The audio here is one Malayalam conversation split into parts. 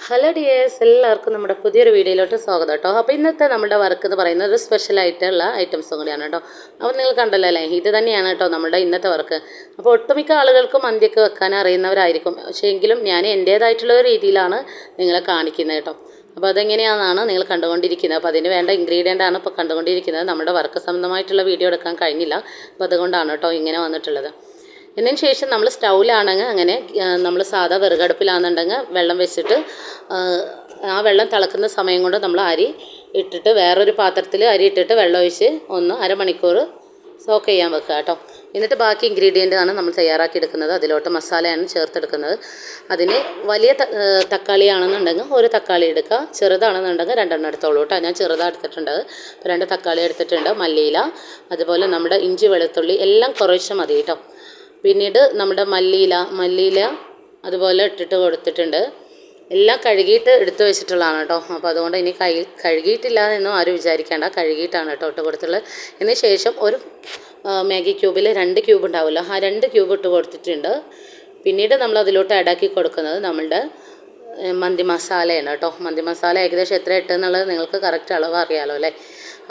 ഹലോ ഡിയേഴ്സ്, എല്ലാവർക്കും നമ്മുടെ പുതിയൊരു വീഡിയോയിലോട്ട് സ്വാഗതം കേട്ടോ. അപ്പോൾ ഇന്നത്തെ നമ്മുടെ വർക്ക് എന്ന് പറയുന്നത് ഒരു സ്പെഷ്യലായിട്ടുള്ള ഐറ്റംസും കൂടിയാണ് കേട്ടോ. അപ്പോൾ നിങ്ങൾ കണ്ടല്ലോ അല്ലേ, ഇത് തന്നെയാണ് കേട്ടോ നമ്മുടെ ഇന്നത്തെ വർക്ക്. അപ്പോൾ ഒട്ടുമിക്ക ആളുകൾക്കും മന്തിയൊക്കെ വെക്കാൻ അറിയുന്നവരായിരിക്കും, പക്ഷേ എങ്കിലും ഞാൻ എൻ്റേതായിട്ടുള്ള ഒരു രീതിയിലാണ് നിങ്ങളെ കാണിക്കുന്നത് കേട്ടോ. അപ്പോൾ അതെങ്ങനെയാണെന്നാണ് നിങ്ങൾ കണ്ടുകൊണ്ടിരിക്കുന്നത്. അപ്പോൾ അതിന് വേണ്ട ഇൻഗ്രീഡിയൻ്റ് ആണ് ഇപ്പോൾ കണ്ടുകൊണ്ടിരിക്കുന്നത്. നമ്മുടെ വർക്ക് സംബന്ധമായിട്ടുള്ള വീഡിയോ എടുക്കാൻ കഴിഞ്ഞില്ല, അപ്പോൾ അതുകൊണ്ടാണ് കേട്ടോ ഇങ്ങനെ വന്നിട്ടുള്ളത്. എന്നതിന് ശേഷം നമ്മൾ സ്റ്റൗവിലാണെങ്കിൽ അങ്ങനെ നമ്മൾ സാധാ വിറകടുപ്പിലാണെന്നുണ്ടെങ്കിൽ വെള്ളം വെച്ചിട്ട് ആ വെള്ളം തിളക്കുന്ന സമയം കൊണ്ട് നമ്മൾ അരി ഇട്ടിട്ട് വേറൊരു പാത്രത്തിൽ അരി ഇട്ടിട്ട് വെള്ളം ഒഴിച്ച് അരമണിക്കൂർ സോക്ക് ചെയ്യാൻ വെക്കുക കേട്ടോ. എന്നിട്ട് ബാക്കി ഇൻഗ്രീഡിയൻ്റ് ആണ് നമ്മൾ തയ്യാറാക്കി എടുക്കുന്നത്. അതിലോട്ട് മസാലയാണ് ചേർത്തെടുക്കുന്നത്. അതിന് വലിയ തക്കാളിയാണെന്നുണ്ടെങ്കിൽ ഒരു തക്കാളി എടുക്കുക, ചെറുതാണെന്നുണ്ടെങ്കിൽ രണ്ടെണ്ണം എടുത്തോളൂ കേട്ടോ. ഞാൻ ചെറുതാണ് എടുത്തിട്ടുണ്ട്, അപ്പോൾ 2 തക്കാളി എടുത്തിട്ടുണ്ട്. മല്ലിയില, അതുപോലെ നമ്മുടെ ഇഞ്ചി വെളുത്തുള്ളി എല്ലാം കുറേശ്ശെ മതി കേട്ടോ. പിന്നീട് നമ്മുടെ മല്ലിയില അതുപോലെ ഇട്ടിട്ട് കൊടുത്തിട്ടുണ്ട്. എല്ലാം കഴുകിയിട്ട് എടുത്ത് വെച്ചിട്ടുള്ളതാണ് കേട്ടോ. അപ്പോൾ അതുകൊണ്ട് ഇനി കഴുകിയിട്ടില്ല എന്നും ആരും വിചാരിക്കേണ്ട, കഴുകിയിട്ടാണ് കേട്ടോ ഇട്ട് കൊടുത്തുള്ളത്. ഇതിന് ശേഷം ഒരു മാഗി ക്യൂബിൽ 2 ക്യൂബ് ഉണ്ടാവുമല്ലോ, ആ 2 ക്യൂബ് ഇട്ട് കൊടുത്തിട്ടുണ്ട്. പിന്നീട് നമ്മൾ അതിലോട്ട് ആഡാക്കി കൊടുക്കുന്നത് നമ്മളുടെ മന്തി മസാലയാണ് കേട്ടോ. മന്തി മസാല ഏകദേശം എത്ര ഇട്ടെന്നുള്ളത് നിങ്ങൾക്ക് കറക്റ്റ് അളവ് അറിയാമല്ലോ അല്ലേ.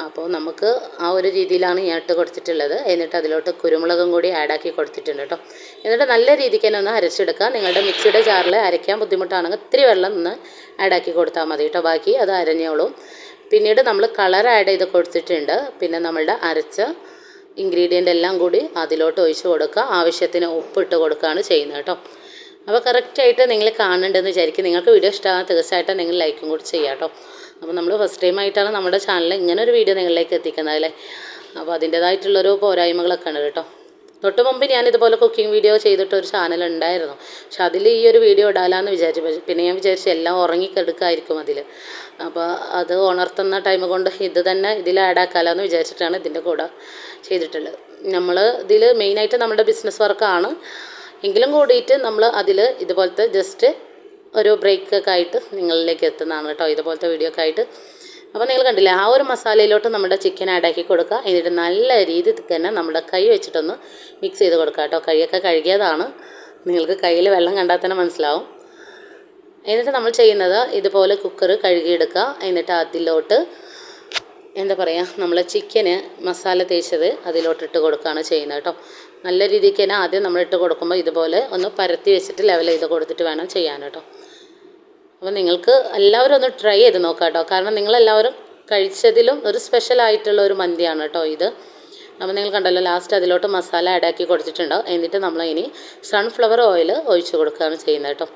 അപ്പോൾ നമുക്ക് ആ ഒരു രീതിയിലാണ് ഞാൻ ഇട്ട് കൊടുത്തിട്ടുള്ളത്. എന്നിട്ട് അതിലോട്ട് കുരുമുളകും കൂടി ആഡാക്കി കൊടുത്തിട്ടുണ്ട് കേട്ടോ. എന്നിട്ട് നല്ല രീതിക്ക് തന്നെ ഒന്ന് അരച്ചെടുക്കുക. നിങ്ങളുടെ മിക്സിയുടെ ജാറിൽ അരയ്ക്കാൻ ബുദ്ധിമുട്ടാണെങ്കിൽ ഇത്തിരി വെള്ളം ഒന്ന് ആഡാക്കി കൊടുത്താൽ മതി കേട്ടോ. ബാക്കി അത് അരഞ്ഞോളും. പിന്നീട് നമ്മൾ കളർ ആഡ് ചെയ്ത് കൊടുത്തിട്ടുണ്ട്. പിന്നെ നമ്മളുടെ അരച്ച ഇൻഗ്രീഡിയൻ്റ് എല്ലാം കൂടി അതിലോട്ട് ഒഴിച്ച് കൊടുക്കുക. ആവശ്യത്തിന് ഉപ്പിട്ട് കൊടുക്കുകയാണ് ചെയ്യുന്നത് കേട്ടോ. അപ്പോൾ കറക്റ്റായിട്ട് നിങ്ങൾ കാണുന്നുണ്ടെന്ന് വിചാരിക്കും. നിങ്ങൾക്ക് വീഡിയോ ഇഷ്ടമാകാൻ തീർച്ചയായിട്ടും നിങ്ങൾ ലൈക്കും കൂടി ചെയ്യാം കേട്ടോ. അപ്പോൾ നമ്മൾ ഫസ്റ്റ് ടൈം ആയിട്ടാണ് നമ്മുടെ ചാനലിൽ ഇങ്ങനെ ഒരു വീഡിയോ നിങ്ങളിലേക്ക് എത്തിക്കുന്നത് അല്ലേ. അപ്പോൾ അതിൻ്റേതായിട്ടുള്ളൊരു പോരായ്മകളൊക്കെ ഉണ്ട് കേട്ടോ. തൊട്ട് മുമ്പ് ഞാൻ ഇതുപോലെ കുക്കിംഗ് വീഡിയോ ചെയ്തിട്ടൊരു ചാനൽ ഉണ്ടായിരുന്നു, പക്ഷെ അതിൽ ഈ ഒരു വീഡിയോ ഇടാലാന്ന് വിചാരിച്ചു. പിന്നെ ഞാൻ വിചാരിച്ചു എല്ലാം ഉറങ്ങിക്കെടുക്കായിരിക്കും അതിൽ. അപ്പോൾ അത് ഉണർത്തുന്ന ടൈം കൊണ്ട് ഇത് തന്നെ ഇതിൽ ആഡാക്കാമല്ലോ വിചാരിച്ചിട്ടാണ് ഇതിൻ്റെ കൂടെ ചെയ്തിട്ടുള്ളത്. നമ്മൾ ഇതിൽ മെയിനായിട്ട് നമ്മുടെ ബിസിനസ് വർക്കാണ് എങ്കിലും കൂടിയിട്ട് നമ്മൾ അതിൽ ഇതുപോലത്തെ ജസ്റ്റ് ഒരു ബ്രേക്കൊക്കെ ആയിട്ട് നിങ്ങളിലേക്ക് എത്തുന്നതാണ് കേട്ടോ, ഇതുപോലത്തെ വീഡിയോ ഒക്കെ ആയിട്ട്. അപ്പോൾ നിങ്ങൾ കണ്ടില്ലേ, ആ ഒരു മസാലയിലോട്ട് നമ്മുടെ ചിക്കൻ ആഡാക്കി കൊടുക്കുക. എന്നിട്ട് നല്ല രീതിയിൽ തന്നെ നമ്മുടെ കൈ വെച്ചിട്ടൊന്ന് മിക്സ് ചെയ്ത് കൊടുക്കുക കേട്ടോ. കൈയൊക്കെ കഴുകിയതാണ്, നിങ്ങൾക്ക് കയ്യിൽ വെള്ളം കണ്ടാൽ തന്നെ മനസ്സിലാവും. എന്നിട്ട് നമ്മൾ ചെയ്യുന്നത് ഇതുപോലെ കുക്കർ കഴുകിയെടുക്കുക. എന്നിട്ട് അതിലോട്ട് എന്താ പറയുക, നമ്മൾ ചിക്കന് മസാല തേച്ചത് അതിലോട്ട് ഇട്ട് കൊടുക്കുകയാണ് ചെയ്യുന്നത് കേട്ടോ. നല്ല രീതിക്ക് തന്നെ ആദ്യം നമ്മൾ ഇട്ട് കൊടുക്കുമ്പോൾ ഇതുപോലെ ഒന്ന് പരത്തി വെച്ചിട്ട് ലെവൽ ചെയ്ത് കൊടുത്തിട്ട് വേണം ചെയ്യാൻ കേട്ടോ. അപ്പോൾ നിങ്ങൾക്ക് എല്ലാവരും ഒന്ന് ട്രൈ ചെയ്ത് നോക്കാം കേട്ടോ. കാരണം നിങ്ങളെല്ലാവരും കഴിച്ചതിലും ഒരു സ്പെഷ്യലായിട്ടുള്ള ഒരു മന്തിയാണ് കേട്ടോ ഇത്. അപ്പോൾ നിങ്ങൾ കണ്ടല്ലോ, ലാസ്റ്റ് അതിലോട്ട് മസാല ആഡാക്കി കൊടുത്തിട്ടുണ്ട്. എന്നിട്ട് നമ്മളിനി സൺഫ്ലവർ ഓയിൽ ഒഴിച്ച് കൊടുക്കുകയാണ് ചെയ്യുന്നത് കേട്ടോ.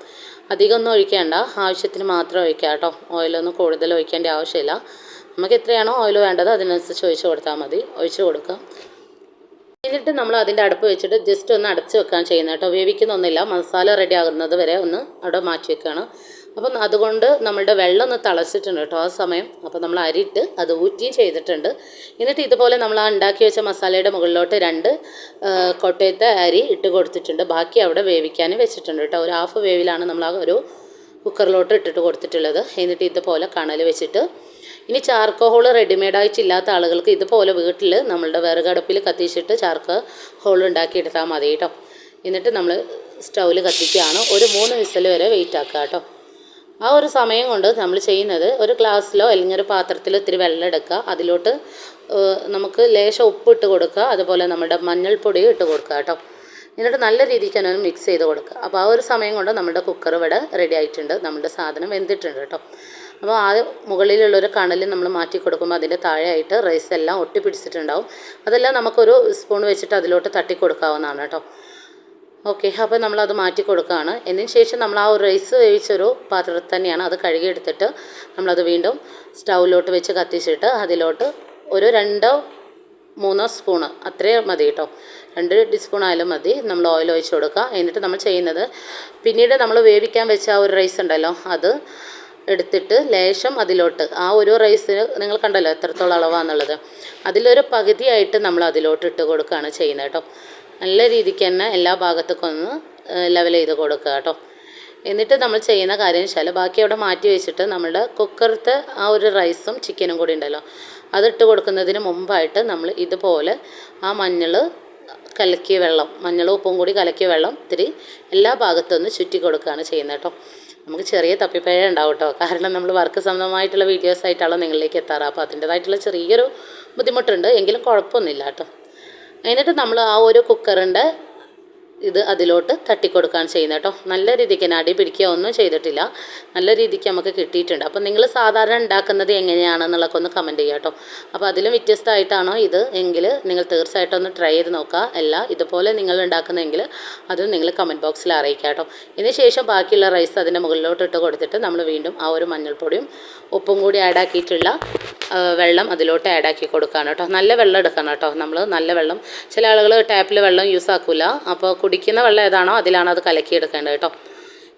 അധികം ഒന്നും ഒഴിക്കേണ്ട, ആവശ്യത്തിന് മാത്രം ഒഴിക്കുക കേട്ടോ. ഓയിലൊന്നും കൂടുതൽ ഒഴിക്കേണ്ട ആവശ്യമില്ല. നമുക്ക് എത്രയാണോ ഓയിൽ വേണ്ടത് അതിനനുസരിച്ച് ഒഴിച്ച് കൊടുത്താൽ മതി. ഒഴിച്ച് കൊടുക്കുക. എന്നിട്ട് നമ്മൾ അതിൻ്റെ അടുപ്പ് വെച്ചിട്ട് ജസ്റ്റ് ഒന്ന് അടച്ച് വെക്കാൻ ചെയ്യുന്നത് കേട്ടോ. വേവിക്കുന്നൊന്നുമില്ല, മസാല റെഡി ആകുന്നത് വരെ ഒന്ന് അവിടെ മാറ്റി വെക്കുകയാണ്. അപ്പം അതുകൊണ്ട് നമ്മളുടെ വെള്ളം ഒന്ന് തിളച്ചിട്ടുണ്ട് കേട്ടോ ആ സമയം. അപ്പോൾ നമ്മൾ അരിയിട്ട് അത് ഊറ്റിയും ചെയ്തിട്ടുണ്ട്. എന്നിട്ട് ഇതുപോലെ നമ്മൾ ആ ഉണ്ടാക്കി വെച്ച മസാലയുടെ മുകളിലോട്ട് 2 കൊട്ടയത്തെ അരി ഇട്ട് കൊടുത്തിട്ടുണ്ട്. ബാക്കി അവിടെ വേവിക്കാൻ വെച്ചിട്ടുണ്ട് കേട്ടോ. ഒരു ഹാഫ് വേവിലാണ് നമ്മൾ ആ ഒരു കുക്കറിലോട്ട് ഇട്ടിട്ട് കൊടുത്തിട്ടുള്ളത്. എന്നിട്ട് ഇതുപോലെ കണൽ വെച്ചിട്ട്, ഇനി ചാർക്കോൾ റെഡിമെയ്ഡായിട്ടില്ലാത്ത ആളുകൾക്ക് ഇതുപോലെ വീട്ടിൽ നമ്മളുടെ വിറകടുപ്പിൽ കത്തിച്ചിട്ട് ചാർക്കോൾ ഉണ്ടാക്കിയെടുത്താൽ മതി കേട്ടോ. എന്നിട്ട് നമ്മൾ സ്റ്റൗവിൽ കത്തിക്കുകയാണ്. ഒരു 3 വിസിൽ വരെ വെയിറ്റ് ആക്കുക കേട്ടോ. ആ ഒരു സമയം കൊണ്ട് നമ്മൾ ചെയ്യുന്നത്, ഒരു ഗ്ലാസ്സിലോ അല്ലെങ്കിൽ ഒരു പാത്രത്തിലോ ഇത്തിരി വെള്ളം എടുക്കുക. അതിലോട്ട് നമുക്ക് ലേശം ഉപ്പ് ഇട്ട് കൊടുക്കുക. അതുപോലെ നമ്മുടെ മഞ്ഞൾപ്പൊടി ഇട്ട് കൊടുക്കുക കേട്ടോ. എന്നിട്ട് നല്ല രീതിക്ക് തന്നെ മിക്സ് ചെയ്ത് കൊടുക്കുക. അപ്പോൾ ആ ഒരു സമയം കൊണ്ട് നമ്മുടെ കുക്കർ ഇവിടെ റെഡി ആയിട്ടുണ്ട്. നമ്മുടെ സാധനം വെന്തിട്ടുണ്ട് കേട്ടോ. അപ്പോൾ ആദ്യം മുകളിലുള്ളൊരു കണൽ നമ്മൾ മാറ്റി കൊടുക്കുമ്പോൾ അതിൻ്റെ താഴെയായിട്ട് റൈസ് എല്ലാം ഒട്ടിപ്പിടിച്ചിട്ടുണ്ടാവും. അതെല്ലാം നമുക്കൊരു സ്പൂൺ വെച്ചിട്ട് അതിലോട്ട് തട്ടി കൊടുക്കാവുന്നതാണ് കേട്ടോ. ഓക്കെ, അപ്പോൾ നമ്മളത് മാറ്റി കൊടുക്കുകയാണ്. എന്നതിന് ശേഷം നമ്മൾ ആ ഒരു റൈസ് വേവിച്ചൊരു പാത്രത്തിൽ തന്നെയാണ് അത് കഴുകിയെടുത്തിട്ട് നമ്മളത് വീണ്ടും സ്റ്റൗവിലോട്ട് വെച്ച് കത്തിച്ചിട്ട് അതിലോട്ട് ഒരു 2-3 സ്പൂണ് അത്രയും മതി കേട്ടോ. 2 ടീസ്പൂൺ ആയാലും മതി. നമ്മൾ ഓയിൽ ഒഴിച്ച് കൊടുക്കുക. എന്നിട്ട് നമ്മൾ ചെയ്യുന്നത്, പിന്നീട് നമ്മൾ വേവിക്കാൻ വെച്ച ആ ഒരു റൈസ് ഉണ്ടല്ലോ, അത് എടുത്തിട്ട് ലേശം അതിലോട്ട്, ആ ഒരു റൈസ് നിങ്ങൾ കണ്ടല്ലോ എത്രത്തോളം അളവാണെന്നുള്ളത്, അതിലൊരു പകുതിയായിട്ട് നമ്മൾ അതിലോട്ട് ഇട്ട് കൊടുക്കുകയാണ് ചെയ്യുന്നത് കേട്ടോ. നല്ല രീതിക്ക് തന്നെ എല്ലാ ഭാഗത്തേക്കും ഒന്ന് ലെവൽ ചെയ്ത് കൊടുക്കുക കേട്ടോ. എന്നിട്ട് നമ്മൾ ചെയ്യുന്ന കാര്യം വെച്ചാൽ, ബാക്കി അവിടെ മാറ്റി വെച്ചിട്ട് നമ്മളുടെ കുക്കറത്തെ ആ ഒരു റൈസും ചിക്കനും കൂടി ഉണ്ടല്ലോ, അതിട്ട് കൊടുക്കുന്നതിന് മുമ്പായിട്ട് നമ്മൾ ഇതുപോലെ ആ മഞ്ഞളും ഉപ്പും കൂടി കലക്കിയ വെള്ളം ഇത്തിരി എല്ലാ ഭാഗത്തും ഒന്ന് ചുറ്റി കൊടുക്കുകയാണ് ചെയ്യുന്നത് കേട്ടോ. നമുക്ക് ചെറിയ തപ്പിപ്പഴ ഉണ്ടാവും കേട്ടോ. കാരണം നമ്മൾ വർക്ക് സംബന്ധമായിട്ടുള്ള വീഡിയോസ് ആയിട്ടാണല്ലോ നിങ്ങളിലേക്ക് എത്താറ്. അപ്പോൾ അതിൻ്റേതായിട്ടുള്ള ചെറിയൊരു ബുദ്ധിമുട്ടുണ്ട്, എങ്കിലും കുഴപ്പമൊന്നുമില്ല കേട്ടോ. എന്നിട്ട് നമ്മൾ ആ ഒരു കുക്കറിൻ്റെ ഇത് അതിലോട്ട് തട്ടിക്കൊടുക്കാൻ ചെയ്യുന്നത് കേട്ടോ. നല്ല രീതിക്ക് തന്നെ അടി പിടിക്കുക ഒന്നും ചെയ്തിട്ടില്ല, നല്ല രീതിക്ക് നമുക്ക് കിട്ടിയിട്ടുണ്ട്. അപ്പോൾ നിങ്ങൾ സാധാരണ ഉണ്ടാക്കുന്നത് എങ്ങനെയാണെന്നുള്ളതൊക്കെ ഒന്ന് കമൻറ്റ് ചെയ്യുക കേട്ടോ. അപ്പോൾ അതിലും വ്യത്യസ്തമായിട്ടാണോ ഇത് എങ്കിൽ നിങ്ങൾ തീർച്ചയായിട്ടും ഒന്ന് ട്രൈ ചെയ്ത് നോക്കുക. അല്ല ഇതുപോലെ നിങ്ങൾ ഉണ്ടാക്കുന്നതെങ്കിൽ അതും നിങ്ങൾ കമൻറ്റ് ബോക്സിൽ അറിയിക്കുക കേട്ടോ. ഇതിന് ശേഷം ബാക്കിയുള്ള റൈസ് അതിൻ്റെ മുകളിലോട്ട് ഇട്ട് കൊടുത്തിട്ട് നമ്മൾ വീണ്ടും ആ ഒരു മഞ്ഞൾപ്പൊടിയും ഉപ്പും കൂടി ആഡാക്കിയിട്ടുള്ള വെള്ളം അതിലോട്ട് ആഡാക്കി കൊടുക്കുകയാണ് കേട്ടോ. നല്ല വെള്ളം എടുക്കണം കേട്ടോ. നമ്മൾ നല്ല വെള്ളം, ചില ആളുകൾ ടാപ്പിൽ വെള്ളം യൂസ് ആക്കില്ല. അപ്പോൾ കുടിക്കുന്ന വെള്ളം ഏതാണോ അതിലാണ് അത് കലക്കിയെടുക്കേണ്ടത് കേട്ടോ.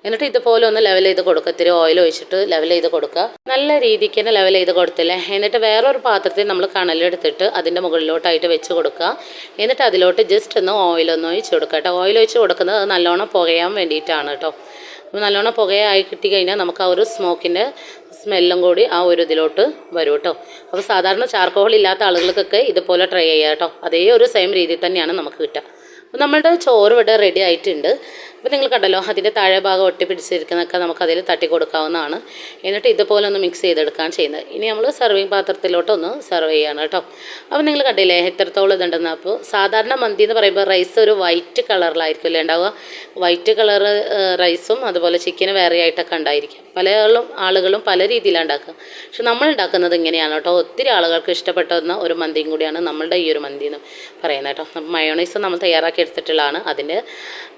എന്നിട്ട് ഇതുപോലെ ഒന്ന് ലെവൽ ചെയ്ത് കൊടുക്കുക. ഇത്തിരി ഓയിൽ ഒഴിച്ചിട്ട് ലെവൽ ചെയ്ത് കൊടുക്കുക. നല്ല രീതിക്ക് തന്നെ ലെവൽ ചെയ്ത് കൊടുത്തില്ലേ. എന്നിട്ട് വേറൊരു പാത്രത്തിൽ നമ്മൾ കണലെടുത്തിട്ട് അതിൻ്റെ മുകളിലോട്ടായിട്ട് വെച്ച് കൊടുക്കുക. എന്നിട്ട് അതിലോട്ട് ജസ്റ്റ് ഒന്ന് ഓയിലൊന്ന് ഒഴിച്ച് കൊടുക്കുക കേട്ടോ. ഓയിൽ ഒഴിച്ച് കൊടുക്കുന്നത് അത് നല്ലോണം പുകയാൻ വേണ്ടിയിട്ടാണ് കേട്ടോ. അപ്പോൾ നല്ലോണം പുകയായി കിട്ടിക്കഴിഞ്ഞാൽ നമുക്ക് ആ ഒരു സ്മോക്കിൻ്റെ സ്മെല്ലും കൂടി ആ ഒരു ഇതിലോട്ട് വരും കേട്ടോ. അപ്പോൾ സാധാരണ ചാർക്കോൾ ഇല്ലാത്ത ആളുകൾക്കൊക്കെ ഇതുപോലെ ട്രൈ ചെയ്യാം കേട്ടോ. അതേ ഒരു സെയിം രീതിയിൽ തന്നെയാണ് നമുക്ക് കിട്ടുക. അപ്പോൾ നമ്മളുടെ ചോറ് ഇവിടെ റെഡി ആയിട്ടുണ്ട്. അപ്പോൾ നിങ്ങൾ കണ്ടല്ലോ, അതിൻ്റെ താഴെ ഭാഗം ഒട്ടിപ്പിടിച്ചിരിക്കുന്നതൊക്കെ നമുക്കതിൽ തട്ടി കൊടുക്കാവുന്നതാണ്. എന്നിട്ട് ഇതുപോലെ ഒന്ന് മിക്സ് ചെയ്തെടുക്കാൻ ചെയ്യുന്നത്. ഇനി നമ്മൾ സെർവിങ് പാത്രത്തിലോട്ടൊന്ന് സെർവ് ചെയ്യണം കേട്ടോ. അപ്പോൾ നിങ്ങൾ കണ്ടില്ലേ എത്രത്തോളം ഇതുണ്ടെന്ന്. അപ്പോൾ സാധാരണ മന്തി എന്ന് പറയുമ്പോൾ റൈസ് ഒരു വൈറ്റ് കളറിലായിരിക്കുമല്ലേ ഉണ്ടാവുക. വൈറ്റ് കളർ റൈസും അതുപോലെ ചിക്കന് വേറെ ആയിട്ടൊക്കെ ഉണ്ടായിരിക്കും. പല ആളുകളും പല രീതിയിലാണ് ഉണ്ടാക്കുക. പക്ഷെ നമ്മൾ ഉണ്ടാക്കുന്നത് ഇങ്ങനെയാണ് കേട്ടോ. ഒത്തിരി ആളുകൾക്ക് ഇഷ്ടപ്പെടുന്ന ഒരു മന്തിയും കൂടിയാണ് നമ്മളുടെ ഈ ഒരു മന്തി എന്ന് പറയുന്നത് കേട്ടോ. മയോണൈസ് നമ്മൾ തയ്യാറാക്കി എടുത്തിട്ടുള്ളതാണ്. അതിൻ്റെ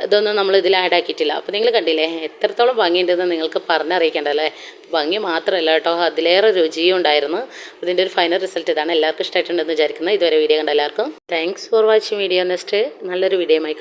ഇതൊന്നും നമ്മൾ ഇതിൽ ആഡ് ആക്കിയിട്ടില്ല. അപ്പോൾ നിങ്ങൾ കണ്ടില്ലേ എത്രത്തോളം ഭംഗിയുണ്ടെന്ന് നിങ്ങൾക്ക് പറഞ്ഞറിയിക്കേണ്ടല്ലേ. ഭംഗി മാത്രമല്ല കേട്ടോ, അതിലേറെ രുചിയും ഉണ്ടായിരുന്നു. ഇതിൻ്റെ ഒരു ഫൈനൽ റിസൾട്ട് ഇതാണ്. എല്ലാവർക്കും ഇഷ്ടമായിട്ടുണ്ടെന്ന് വിചാരിക്കുന്നത്. ഇതുവരെ വീഡിയോ കണ്ട എല്ലാവർക്കും thanks for watching video. Next നല്ലൊരു വീഡിയോയുമായി